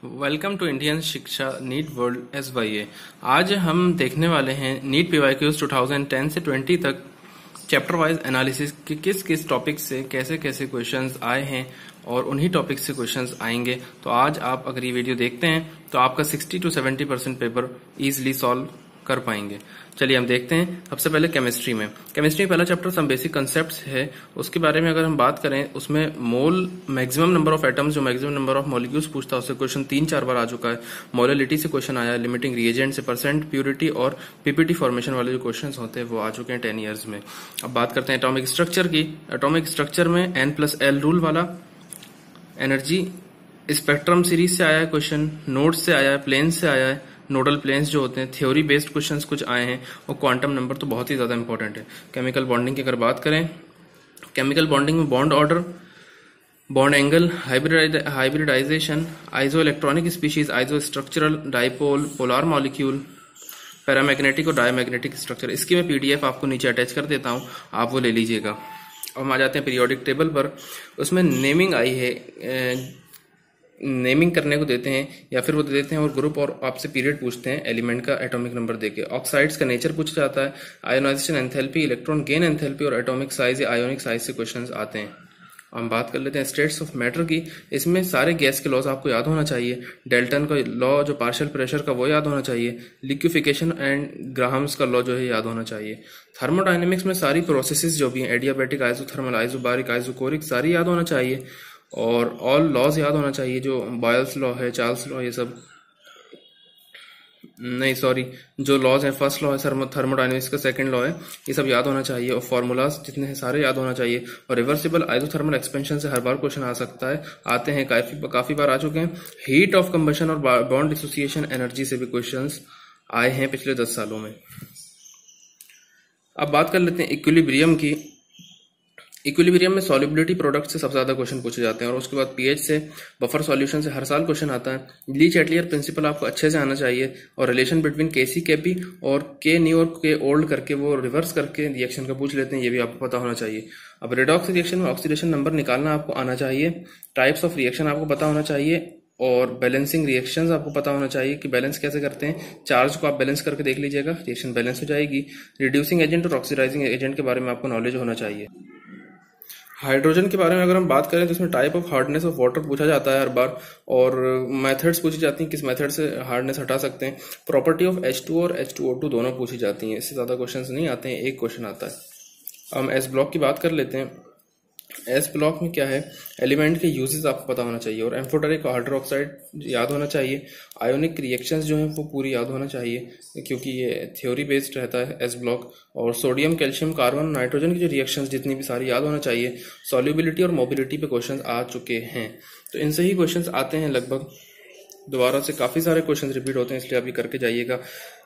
Welcome to Indian शिक्षा NEET world SYA। आज हम देखने वाले हैं नीट PYQs 2010 से 20 तक चैप्टर वाइज एनालिसिस कि किस किस टॉपिक से कैसे कैसे क्वेश्चंस आए हैं और उन्हीं टॉपिक से क्वेश्चंस आएंगे। तो आज आप अगर ये वीडियो देखते हैं तो आपका 60 to 70% पेपर इजीली सॉल्व कर पाएंगे। चलिए हम देखते हैं। सबसे पहले केमिस्ट्री में पहला चैप्टर सम बेसिक कंसेप्ट्स है। उसके बारे में अगर हम बात करें, उसमें मोल मैक्सिमम नंबर ऑफ एटम्स जो मैक्सिमम नंबर ऑफ मॉलिक्यूल्स पूछता है उससे क्वेश्चन 3-4 बार आ चुका है। मोलैलिटी से क्वेश्चन आया है, लिमिटिंग रिएजेंट से, परसेंट प्योरिटी और पीपीटी फॉर्मेशन वाले जो क्वेश्चन होते हैं वो आ चुके हैं 10 ईयर्स में। अब बात करते हैं एटॉमिक स्ट्रक्चर की। एटॉमिक स्ट्रक्चर में N+L रूल वाला एनर्जी स्पेक्ट्रम सीरीज से आया है क्वेश्चन, नोड्स से आया है, प्लेन से आया है, नोडल प्लेन्स जो होते हैं, थ्योरी बेस्ड क्वेश्चंस कुछ आए हैं और क्वांटम नंबर तो बहुत ही ज्यादा इंपॉर्टेंट है। केमिकल बॉन्डिंग की अगर बात करें, केमिकल बॉन्डिंग में bond order, bond angle, hybridization, isoelectronic species, isostructural, dipole, polar molecule, paramagnetic और डायमैग्नेटिक स्ट्रक्चर। इसकी मैं PDF आपको नीचे अटैच कर देता हूं, आप वो ले लीजिएगा। अब हम आ जाते हैं पीरियोडिक टेबल पर। उसमें नेमिंग आई है, नेमिंग करने को देते हैं या फिर वो दे देते हैं और ग्रुप और आपसे पीरियड पूछते हैं एलिमेंट का एटॉमिक नंबर देके। ऑक्साइड्स का नेचर पूछा जाता है, ionisation enthalpy, electron gain enthalpy और एटॉमिक साइज या आयोनिक साइज से क्वेश्चंस आते हैं। हम बात कर लेते हैं स्टेट्स ऑफ मैटर की। इसमें सारे गैस के लॉज आपको याद होना चाहिए। डेल्टन का लॉ जो पार्शियल प्रेशर का वो याद होना चाहिए। लिक्विफिकेशन एंड ग्राहम्स का लॉ जो है याद होना चाहिए। थर्मोडायनेमिक्स में सारी प्रोसेसेस जो भी हैं, एडियाबैटिक, आइसोथर्मल, आइसोबारिक, आइसोकोरिक, सारी याद होना चाहिए और ऑल लॉज याद होना चाहिए, जो बॉयल्स लॉ है, चार्ल्स लॉ, ये सब नहीं सॉरी जो लॉज है, फर्स्ट लॉ है थर्मोडायनेमिक्स का, सेकंड लॉ है, ये सब याद होना चाहिए और फॉर्मूलाज जितने हैं सारे याद होना चाहिए। और रिवर्सिबल आइसोथर्मल एक्सपेंशन से हर बार क्वेश्चन आ सकता है, आते हैं, काफी बार आ चुके हैं। हीट ऑफ कंबशन और बॉन्ड डिसोसिएशन एनर्जी से भी क्वेश्चंस आए हैं पिछले 10 सालों में। अब बात कर लेते हैं इक्विलिब्रियम की। इक्विलिब्रियम में सॉल्युबिलिटी प्रोडक्ट से सबसे ज्यादा क्वेश्चन पूछे जाते हैं और उसके बाद पीएच से, बफर सॉल्यूशन से हर साल क्वेश्चन आता है। ली चैटलियर प्रिंसिपल आपको अच्छे से आना चाहिए और रिलेशन बिटवीन KC KP और K न्यू और K ओल्ड करके वो रिवर्स करके रिएक्शन का पूछ लेते हैं, ये भी आपको पता होना चाहिए। अब रेडॉक्स रिएक्शन में ऑक्सीडेशन नंबर निकालना आपको आना चाहिए। टाइप्स ऑफ रिएक्शन आपको पता होना चाहिए और बैलेंसिंग रिएक्शंस आपको पता होना चाहिए कि बैलेंस कैसे करते हैं। चार्ज को आप बैलेंस करके देख लीजिएगा, रिएक्शन बैलेंस हो जाएगी। रिड्यूसिंग एजेंट और ऑक्सीडाइजिंग एजेंट के बारे में आपको नॉलेज होना चाहिए। हाइड्रोजन के बारे में अगर हम बात करें तो इसमें type of hardness of water पूछा जाता है हर बार और मेथड्स पूछी जाती हैं, किस मेथड से हार्डनेस हटा सकते हैं। प्रॉपर्टी ऑफ H2 और H2O2 दोनों पूछी जाती हैं, इससे ज्यादा क्वेश्चंस नहीं आते हैं, एक क्वेश्चन आता है। हम S ब्लॉक की बात कर लेते हैं। S ब्लॉक में क्या है, एलिमेंट के यूजेस आपको पता होना चाहिए और एम्फोटेरिक हाइड्रोक्साइड याद होना चाहिए। आयोनिक रिएक्शंस जो हैं वो पूरी याद होना चाहिए क्योंकि ये थ्योरी बेस्ड रहता है S ब्लॉक। और सोडियम, कैल्शियम, कार्बन, नाइट्रोजन की जो रिएक्शंस जितनी भी सारी याद होना चाहिए। सॉल्युबिलिटी और मोबिलिटी पे क्वेश्चंस आ चुके हैं, तो इनसे ही क्वेश्चंस आते हैं लगभग। दोबारा से काफी सारे क्वेश्चन रिपीट होते हैं, इसलिए अभी करके जाइएगा,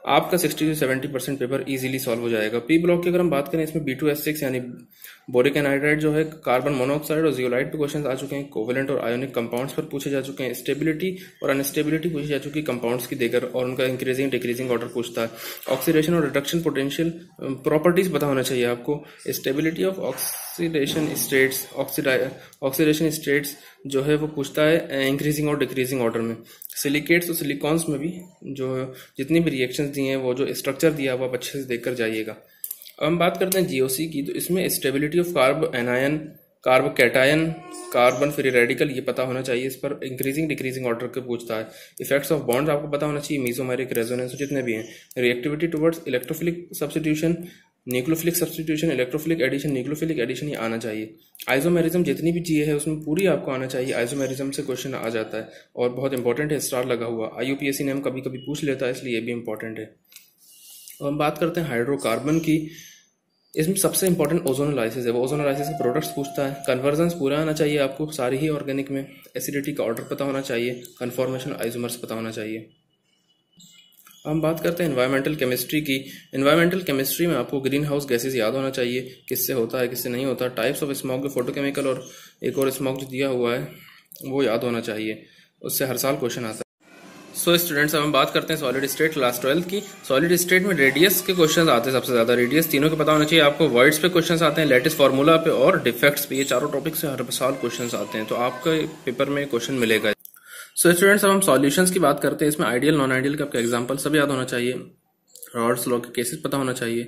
आपका 60 से 70% पेपर इजीली सॉल्व हो जाएगा। P ब्लॉक की अगर हम बात करें, इसमें B2S6 यानी बोरिक एनहाइड्राइड जो है, कार्बन मोनोऑक्साइड और जियोलाइट पे क्वेश्चन आ चुके हैं। कोवेलेंट और आयोनिक कंपाउंड्स पर पूछे जा चुके हैं। स्टेबिलिटी और अनस्टेबिलिटी पूछी जा चुकी है कंपाउंड्स की देकर और उनका इंक्रीजिंग डिक्रीजिंग ऑर्डर पूछता है। ऑक्सीडेशन और रिडक्शन पोटेंशियल प्रॉपर्टीज पता होना चाहिए आपको। Stability of oxidation states, oxidation states जो है वो पूछता है इंक्रीजिंग और डिक्रीजिंग ऑर्डर में। सिलिकेट्स और सिलिकॉन्स में भी जो जितनी भी रिएक्शंस दी हैं, वो जो स्ट्रक्चर दिया वो आप अच्छे से देखकर जाइएगा। अब हम बात करते हैं GOC की, तो इसमें stability of carb anion, carb cation, carbon free radical, ये पता होना चाहिए। इस पर इंक्रीजिंग डिक्रीजिंग ऑर्डर के पूछता है। इफेक्ट्स ऑफ बॉन्ड आपको पता होना चाहिए, मीसोमेरिक, रेजोनेंस जितने भी हैं। Reactivity towards electrophilic substitution, nucleophilic substitution, electrophilic addition, nucleophilic addition, ये आना चाहिए। आइसोमेरिज्म जितनी भी चीजें है उसमें पूरी आपको आना चाहिए। आइसोमेरिज्म से क्वेश्चन आ जाता है और बहुत इंपॉर्टेंट है, स्टार लगा हुआ। IUPAC नेम कभी कभी पूछ लेता है, इसलिए ये भी इंपॉर्टेंट है। अब हम बात करते हैं हाइड्रोकार्बन की। इसमें सबसे इंपॉर्टेंट ओजोनोलाइसिस है, वो ओजोनोलाइसिस के प्रोडक्ट्स पूछता है। कन्वर्जेंस पूरा आना चाहिए आपको, सारी ही ऑर्गेनिक में। एसिडिटी का ऑर्डर पता होना चाहिए। कन्फॉर्मेशन आइसोमर्स पता होना चाहिए। हम बात करते हैं एनवायरमेंटल केमिस्ट्री की। एनवायरमेंटल केमिस्ट्री में आपको ग्रीन हाउस गैसेज याद होना चाहिए, किससे होता है किससे नहीं होता। टाइप्स ऑफ स्मॉग, फोटोकेमिकल और एक और स्मॉग जो दिया हुआ है वो याद होना चाहिए, उससे हर साल क्वेश्चन आता है। सो स्टूडेंट्स, अब हम बात करते हैं सॉलिड स्टेट क्लास 12 की। सॉलिड स्टेट में रेडियस के क्वेश्चंस आते हैं सबसे ज्यादा। रेडियस तीनों के पता होना चाहिए आपको। वर्ड्स पे क्वेश्चंस आते हैं, लैटिस फार्मूला पे और डिफेक्ट्स पे। ये चारों टॉपिक से हर साल क्वेश्चंस आते हैं, तो आपका पेपर में क्वेश्चन मिलेगा। सो स्टूडेंट्स, अब हम सॉल्यूशंस की बात करते हैं। इसमें आइडियल नॉन आइडियल का आपका एग्जांपल सब याद होना चाहिए, रॉल्स लॉ के केसेस पता होना चाहिए,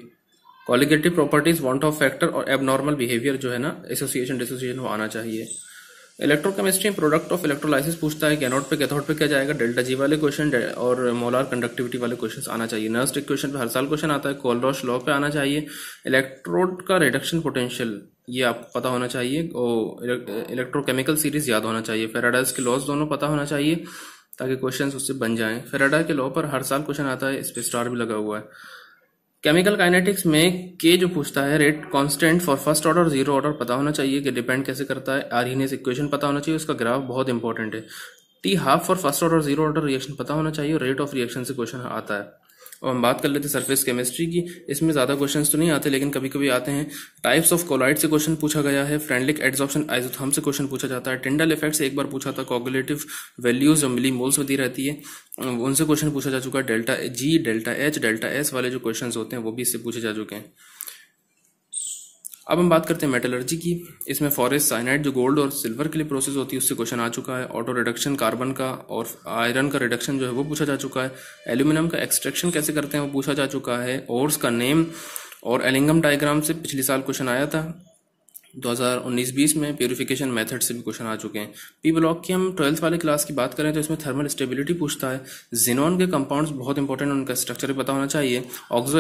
colligative properties, want of factor और एबनॉर्मल बिहेवियर जो है ना, एसोसिएशन डिसोसिएशन वो आना चाहिए। इलेक्ट्रोकेमिस्ट्री में प्रोडक्ट ऑफ इलेक्ट्रोलाइसिस पूछता है कि एनोड पे कैथोड पे क्या जाएगा, डेल्टा जी वाले क्वेश्चन और मोलार कंडक्टिविटी वाले क्वेश्चन आना चाहिए। नर्स्ट इक्वेशन पे हर साल क्वेश्चन आता है, कोलरॉश लॉ पे आना चाहिए। इलेक्ट्रोड का रिडक्शन पोटेंशियल ये आपको पता होना चाहिए और इलेक्ट्रोकेमिकल सीरीज याद होना चाहिए। फेराडाइज के लॉज दोनों पता होना चाहिए ताकि क्वेश्चन उससे बन जाएं। फेराडा के लॉ पर हर साल क्वेश्चन आता है, इस पे स्टार भी लगा हुआ है। केमिकल काइनेटिक्स में के जो पूछता है rate constant for first order zero order पता होना चाहिए कि डिपेंड कैसे करता है। आर्हीनियस इक्वेशन पता होना चाहिए, उसका ग्राफ बहुत इंपॉर्टेंट है। T half for first order zero order reaction पता होना चाहिए, रेट ऑफ रिएक्शन से क्वेश्चन आता है। और हम बात कर लेते हैं सरफेस केमिस्ट्री की। इसमें ज्यादा क्वेश्चंस तो नहीं आते लेकिन कभी कभी आते हैं। टाइप्स ऑफ कोलाइड से क्वेश्चन पूछा गया है, फ्रेंडलिक एड्सॉर्प्शन आइसोथर्म से क्वेश्चन पूछा जाता है, टिंडल इफेक्ट से एक बार पूछा था, कोगुलेटिव वैल्यूज जो मिली मोल्स में दी रहती है उनसे क्वेश्चन पूछा जा चुका है। Delta G, delta H, delta S वाले जो क्वेश्चन होते हैं वो भी इससे पूछे जा चुके हैं। अब हम बात करते हैं मेटलर्जी की। इसमें फॉरेस्ट साइनाइड जो गोल्ड और सिल्वर के लिए प्रोसेस होती है उससे क्वेश्चन आ चुका है। ऑटो रिडक्शन कार्बन का और आयरन का रिडक्शन जो है वो पूछा जा चुका है। एल्यूमिनियम का एक्सट्रैक्शन कैसे करते हैं वो पूछा जा चुका है। ओर्स का नेम और एलिंगम डायग्राम से पिछले साल क्वेश्चन आया था 2019-20 में। प्यूरिफिकेशन मेथड से भी क्वेश्चन आ चुके हैं। पी ब्लॉक की हम 12th वाले क्लास की बात करें तो इसमें थर्मल स्टेबिलिटी पूछता है। जिनॉन के कंपाउंड्स बहुत इंपॉर्टेंट, उनका स्ट्रक्चर भी पता होना चाहिए। ऑक्सो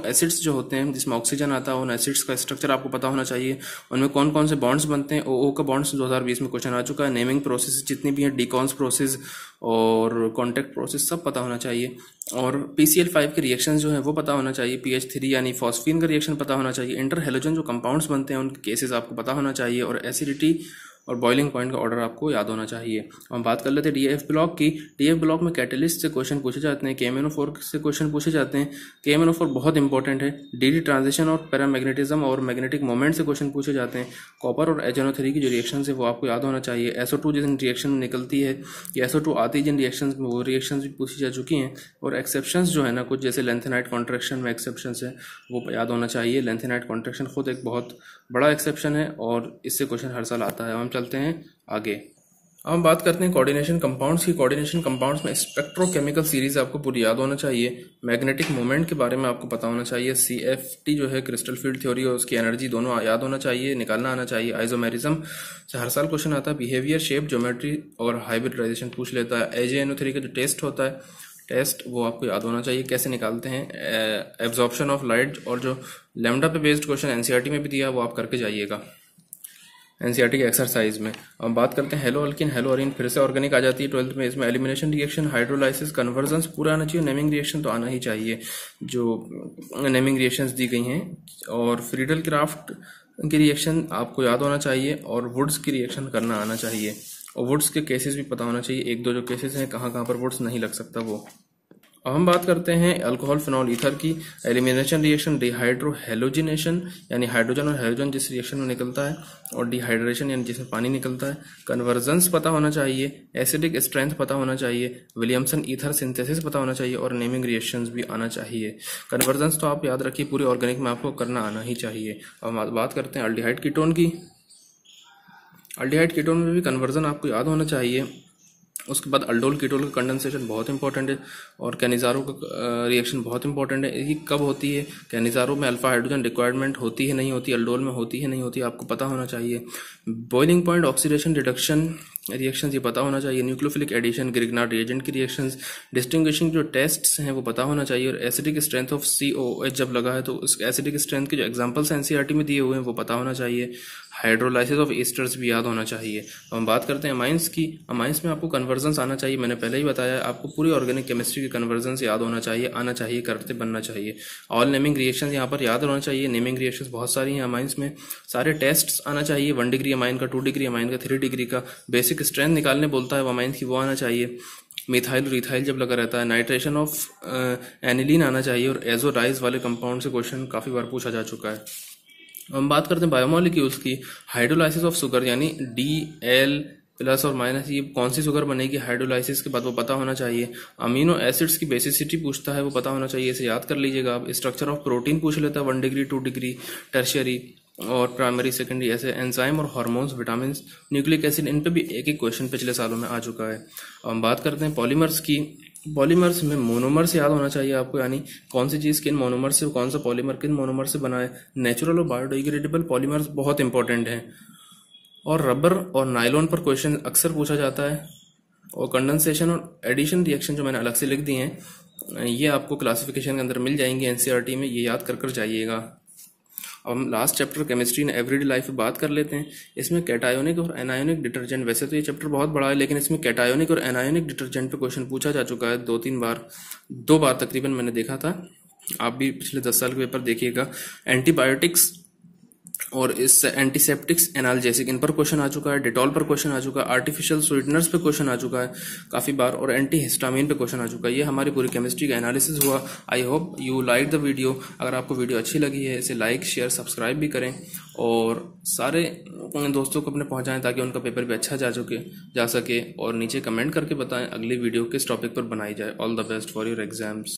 एसिड्स जो होते हैं जिसमें ऑक्सीजन आता है, उन एसिड्स का स्ट्रक्चर आपको पता होना चाहिए। उनमें कौन कौन से बॉन्ड्स बनते हैं। ओ का बॉन्ड्स 2020 में क्वेश्चन आ चुका है। नेमिंग प्रोसेस जितनी भी है, डीकॉन्स प्रोसेस और कॉन्टेक्ट प्रोसेस सब पता होना चाहिए। और PCl5 के रिएक्शन जो है वो पता होना चाहिए। PH3 यानी फॉस्फीन का रिएक्शन पता होना चाहिए। इंटर हेलोजन जो कंपाउंड्स बनते हैं उनके केसेस आपको पता होना चाहिए। और एसिडिटी और बॉइलिंग पॉइंट का ऑर्डर आपको याद होना चाहिए। हम बात कर लेते हैं DF ब्लॉक की। DF ब्लॉक में कैटलिस्ट से क्वेश्चन पूछे जाते हैं, KMnO4 से क्वेश्चन पूछे जाते हैं। KMnO4 बहुत इंपॉर्टेंट है। DD ट्रांजिशन और पैरामैग्नेटिज्म और मैग्नेटिक मोमेंट से क्वेश्चन पूछे जाते हैं। कॉपर और HNO3 की जो रिएक्शन है वो आपको याद होना चाहिए। SO2 जिन रिएक्शन में निकलती है या SO2 आती है जिन रिएक्शन में वो रिएक्शन भी पूछी जा चुकी हैं। और एक्सेप्शंस जो है ना कुछ जैसे लेंथेनाइट कॉन्ट्रैक्शन में एक्सेप्शंस है वो याद होना चाहिए। लेंथेनाइट कॉन्ट्रैक्शन खुद एक बहुत बड़ा एक्सेप्शन है और इससे क्वेश्चन हर साल आता है। हम चलते हैं आगे। अब हम बात करते हैं कोऑर्डिनेशन कंपाउंड्स की। कोऑर्डिनेशन कंपाउंड्स में स्पेक्ट्रोकेमिकल सीरीज आपको पूरी याद होना चाहिए। मैग्नेटिक मोमेंट के बारे में आपको पता होना चाहिए। CFT जो है क्रिस्टल फील्ड थ्योरी और उसकी एनर्जी दोनों याद होना चाहिए, निकालना आना चाहिए। आइसोमेरिज्म से हर साल क्वेश्चन आता है। बिहेवियर, शेप, ज्योमेट्री और हाइब्रिडाइजेशन पूछ लेता है। AgNO3 का जो टेस्ट होता है वो आपको याद होना चाहिए, कैसे निकालते हैं। एब्जॉर्प्शन ऑफ लाइट और जो लैम्डा पे बेस्ड क्वेश्चन NCERT में भी दिया वो आप करके जाइएगा NCERT के एक्सरसाइज में। हम बात करते हैं हेलो अल्किन, हेलो अरीन, फिर से ऑर्गेनिक आ जाती है 12th में। इसमें एलिमिनेशन रिएक्शन, हाइड्रोलाइसिस, कन्वर्जन्स पूरा आना चाहिए। नेमिंग रिएक्शन तो आना ही चाहिए जो नेमिंग रिएक्शंस दी गई हैं। और फ्रीडल क्राफ्ट की रिएक्शन आपको याद होना चाहिए और वुड्स की रिएक्शन करना आना चाहिए। और वुड्स के केसेस भी पता होना चाहिए, एक दो जो केसेस हैं कहाँ पर वुड्स नहीं लग सकता वो। अब हम बात करते हैं अल्कोहल फिनॉल ईथर की। एलिमिनेशन रिएक्शन, डिहाइड्रो हेलोजिनेशन यानी हाइड्रोजन और हाइड्रोजन जिस रिएक्शन में निकलता है, और डिहाइड्रेशन यानी जिसमें पानी निकलता है। कन्वर्जेंस पता होना चाहिए। एसिडिक स्ट्रेंथ पता होना चाहिए। विलियमसन ईथर सिंथेसिस पता होना चाहिए और नेमिंग रिएक्शंस भी आना चाहिए। कन्वर्जेंस तो आप याद रखिए, पूरे ऑर्गेनिक में आपको करना आना ही चाहिए। अब हम बात करते हैं अल्डिहाइड कीटोन की। अल्डिहाइड कीटोन में भी कन्वर्जन आपको याद होना चाहिए। उसके बाद अल्डोल कीटोल का कंडेंसेशन बहुत इंपॉर्टेंट है और कैनिजारो का रिएक्शन बहुत इंपॉर्टेंट है। ये कब होती है? कैनिजारो में अल्फा हाइड्रोजन रिक्वायरमेंट होती है नहीं होती, अल्डोल में होती है नहीं होती, आपको पता होना चाहिए। Boiling point, oxidation, reduction reactions ये पता होना चाहिए। न्यूक्लियोफिलिक एडिशन, ग्रिग्नार्ड रिएजेंट की रिएक्शंस, डिस्टिंग्विशिंग जो टेस्ट्स हैं वो पता होना चाहिए। और एसिडिक स्ट्रेंथ ऑफ COH जब लगा है तो उस एसिडिक स्ट्रेंथ के जो एग्जांपल्स NCERT में दिए हुए हैं वो पता होना चाहिए। हाइड्रोलाइसिस ऑफ ईस्टर्स भी याद होना चाहिए। तो हम बात करते हैं अमाइंस की। अमाइंस में आपको कन्वर्जेंस आना चाहिए, मैंने पहले ही बताया आपको पूरी ऑर्गेनिक केमिस्ट्री के कन्वर्जेंस याद होना चाहिए, आना चाहिए, करते बनना चाहिए। ऑल नेमिंग रिएक्शंस यहाँ पर याद होना चाहिए। नेमिंग रिएक्शंस बहुत सारी हैं अमाइंस में। सारे टेस्ट्स आना चाहिए, 1 डिग्री अमाइन का, 2 डिग्री अमाइन का, 3 डिग्री का। बेसिक स्ट्रेंथ निकालने बोलता है अमाइन की, वो आना चाहिए। मिथाइल और इथाइल जब लगा रहता है। नाइट्रेशन ऑफ एनिलीन आना चाहिए। और एजोडाइज वाले कंपाउंड से क्वेश्चन काफी बार पूछा जा चुका है। हम बात करते हैं बायोमोलिक्यूल्स की। हाइड्रोलाइसिस ऑफ शुगर यानी DL प्लस और माइनस, ये कौन सी शुगर बनेगी हाइड्रोलाइसिस के बाद वो पता होना चाहिए। अमीनो एसिड्स की बेसिसिटी पूछता है, वो पता होना चाहिए, इसे याद कर लीजिएगा आप। स्ट्रक्चर ऑफ प्रोटीन पूछ लेता है 1 डिग्री 2 डिग्री टर्शियरी। और प्राइमरी सेकेंडरी ऐसे एंजाइम और हार्मोन्स, विटामिन, न्यूक्लिक एसिड, इन पे भी एक एक क्वेश्चन पिछले सालों में आ चुका है। अब हम बात करते हैं पॉलीमर्स की। पॉलीमर्स में मोनोमर्स याद होना चाहिए आपको, यानी कौन सी चीज़ किन मोनोमर से, कौन सा पॉलीमर किन मोनोमर से बना है। नेचुरल और बायोडिग्रेडेबल पॉलीमर्स बहुत इंपॉर्टेंट हैं। और रबर और नायलॉन पर क्वेश्चन अक्सर पूछा जाता है। और कंडेंसेशन और एडिशन रिएक्शन जो मैंने अलग से लिख दिए हैं, ये आपको क्लासिफिकेशन के अंदर मिल जाएंगे एनसीईआरटी में, ये याद कर जाइएगा। अब हम last chapter chemistry and everyday life पे बात कर लेते हैं। इसमें कैटायोनिक और एनायोनिक डिटर्जेंट, वैसे तो ये चैप्टर बहुत बड़ा है, लेकिन इसमें कैटायोनिक और एनायोनिक डिटर्जेंट पे क्वेश्चन पूछा जा चुका है 2-3 बार, 2 बार तकरीबन मैंने देखा था। आप भी पिछले 10 साल के पेपर देखिएगा। एंटीबायोटिक्स और इस एंटीसेप्टिक्स, एनाल्जेसिक, इन पर क्वेश्चन आ चुका है। डिटॉल पर क्वेश्चन आ चुका है। आर्टिफिशियल स्वीटनर्स पे क्वेश्चन आ चुका है काफ़ी बार। और एंटी हिस्टामिन पे क्वेश्चन आ चुका है। ये हमारी पूरी केमिस्ट्री का एनालिसिस हुआ। I hope you like the video. अगर आपको वीडियो अच्छी लगी है इसे लाइक, शेयर, सब्सक्राइब भी करें और सारे दोस्तों को अपने पहुंचाएं ताकि उनका पेपर भी अच्छा जा सके। और नीचे कमेंट करके बताएं अगली वीडियो किस टॉपिक पर बनाई जाए। All the best for your exams.